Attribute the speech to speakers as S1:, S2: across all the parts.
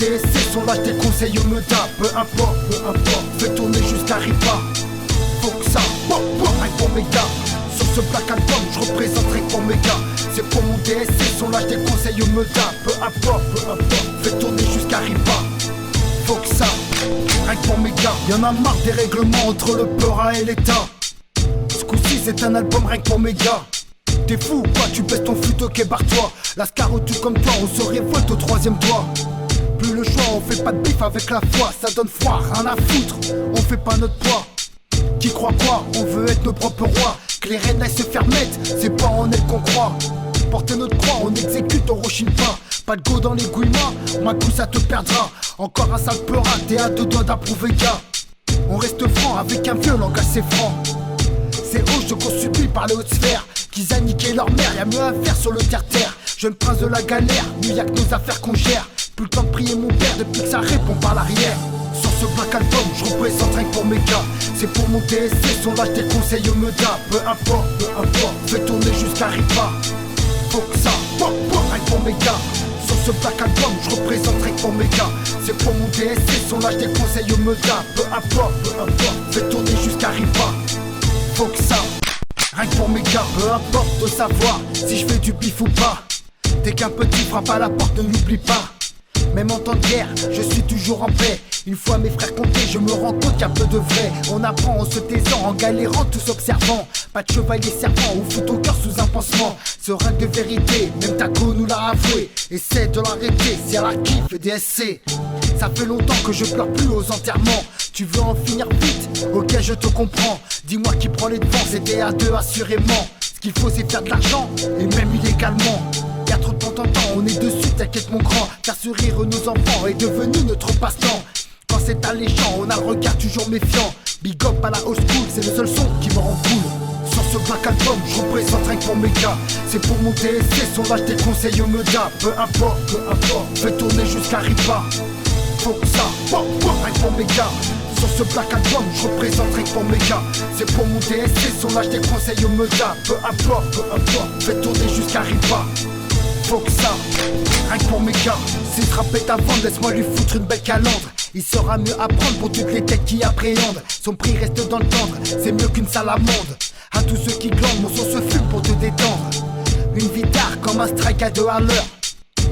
S1: DSC, son lâche des conseils au Meda. Peu importe, fais tourner jusqu'à Ripa. Faut que ça, rien pour mes gars. Sur ce black album, je représente rien pour mes gars. C'est pour mon DSC, son lâche des conseils au Meda. Peu importe, fais tourner jusqu'à Ripa. Faut que ça, rien que pour mes gars. Y'en a marre des règlements entre le Peura et l'État. Ce coup-ci c'est un album rien que pour mes gars. T'es fou ou quoi, tu baisses ton flûte, ok barre-toi. Lascar tout comme toi, on se révolte au troisième doigt. Plus le choix, on fait pas de bif avec la foi. Ça donne froid, rien à foutre, on fait pas notre poids. Qui croit quoi, on veut être nos propres rois. Que les reines aillent se faire mettre, c'est pas en elle qu'on croit. Porter notre croix, on exécute, on rechine pas. Pas de go dans les gouillements, ma coup ça te perdra. Encore un sale Peura, t'es à deux doigts d'approuver gars. On reste franc avec un vieux langage c'est franc. C'est eux ceux qu'on subit par les hautes sphères. Qu'ils a niqué leur mère, y'a mieux à faire sur le terre-terre. Jeune prince de la galère, nous y'a que nos affaires qu'on gère. Plus le temps de prier mon père depuis que ça répond par l'arrière. Sur ce black album, je représente rien que pour mes gars. C'est pour mon DSC, son lâche des conseils au Meda. Peu importe, fais tourner jusqu'à Ripa. Faut que ça, rien que pour mes gars. Sur ce black album, je représente rien que pour mes gars. C'est pour mon DSC, son lâche des conseils au Meda. Peu importe, fais tourner jusqu'à Ripa. Faut que ça, rien que pour mes gars. Peu importe de savoir si je fais du bif ou pas. Dès qu'un petit frappe à la porte, ne l'oublie pas. Même en temps de guerre, je suis toujours en paix. Une fois mes frères comptés, je me rends compte qu'il y a peu de vrai. On apprend en se taisant, en galérant, tous observant. Pas de chevalier servant ou fout au cœur sous un pansement. Seringue de vérité, même Taco nous l'a avoué. Essaie de l'arrêter, si elle a kiff DSC. Ça fait longtemps que je pleure plus aux enterrements. Tu veux en finir vite? Ok, je te comprends. Dis-moi qui prend les devants, c'était à deux assurément. Ce qu'il faut c'est faire de l'argent, et même illégalement. Y'a trop de temps en temps, on est dessus, t'inquiète mon grand. Faire sourire nos enfants est devenu notre passe-temps. Quand c'est alléchant, on a le regard toujours méfiant. Big up à la old school, c'est le seul son qui me rend cool. Sur ce black album, je représente rien que pour mes gars. C'est pour mon DSC, son lâche des conseils au Meda. Peu importe, fais tourner jusqu'à Ripa. Faut que ça, rien que pour mes gars. Sur ce black album, je représente rien que pour mes gars. C'est pour mon DSC, son lâche des conseils au Meda. Peu importe, fais tourner jusqu'à Ripa. Faut que ça, rien que pour mes gars. Si ce rap est à vendre, laisse-moi lui foutre une belle calandre. Il saura mieux apprendre pour toutes les têtes qui appréhendent. Son prix reste dans le tendre, c'est mieux qu'une salamande. À tous ceux qui glandent, mon son se fume pour te détendre. Une guitare comme un strike à 2 à l'heure.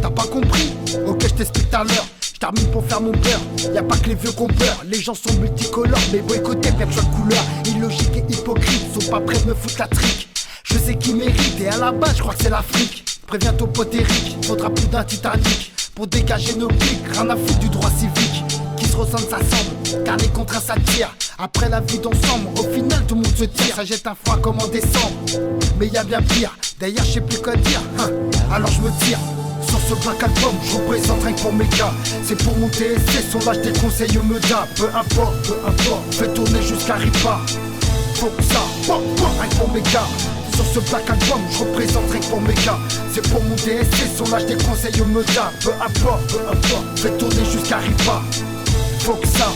S1: T'as pas compris? Ok, je t'explique tout à l'heure. Je termine pour faire mon beurre. Y'a pas que les vieux qu'on pleure. Les gens sont multicolores, mais boycottés, plein de choix de couleurs. Illogiques et hypocrites, sont pas prêts de me foutre la trique. Je sais qui mérite et à la base, je crois que c'est l'Afrique. Préviens ton pote Eric, faudra plus d'un Titanic pour dégager nos clics, rien à foutre du droit civique. Qui se ressemble s'assemble, car les contraintes s'attirent. Après la vie d'ensemble, au final tout le monde se tire. Ça jette un froid comme en décembre, mais y a bien pire. D'ailleurs je sais plus quoi dire, alors je me tire. Sur ce black album, je représente rien que pour mes gars. C'est pour mon DSC, son lâche des conseils au Meda. Peu importe, fais tourner jusqu'à Ripa. Faut que ça, rien que pour mes gars. Sur ce black album, je représente rien que pour mes gars. C'est pour mon DSC, son lâche des conseils au Meda. Peu importe, fais tourner jusqu'à Ripa. Faut que ça,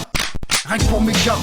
S1: rien que pour mes gars.